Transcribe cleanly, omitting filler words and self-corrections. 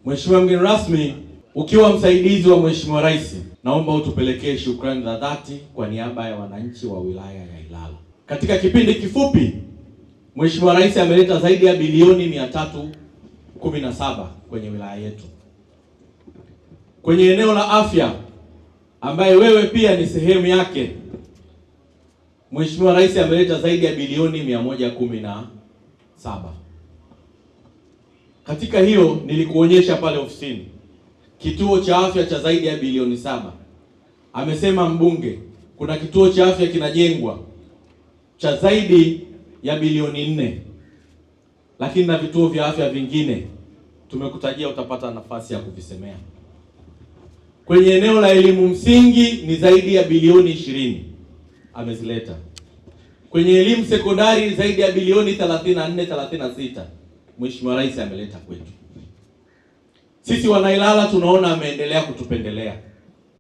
Mheshimiwa mgeni rasmi, ukiwa msaidizi wa Mheshimiwa Rais, naomba utupelekee shukrani za dhati kwa niaba ya wananchi wa wilaya ya Ilala. Katika kipindi kifupi, Mheshimiwa Rais ameleta zaidi ya bilioni 317 kwenye wilaya yetu. Kwenye eneo la afya, ambaye wewe pia ni sehemu yake, Mheshimiwa Rais ameleta zaidi ya bilioni 117. Katika hiyo nilikuonyesha pale ofisini kituo cha afya cha zaidi ya bilioni 7. Amesema mbunge kuna kituo cha afya kinajengwa cha zaidi ya bilioni 4, lakini na vituo vya afya vingine tumekutajia, utapata nafasi ya kuvisemea. Kwenye eneo la elimu msingi ni zaidi ya bilioni 20 amezileta. Kwenye elimu sekondari zaidi ya bilioni 34-36 Mheshimiwa Rais ameleta kwetu. Sisi wana Ilala tunaona ameendelea kutupendelea.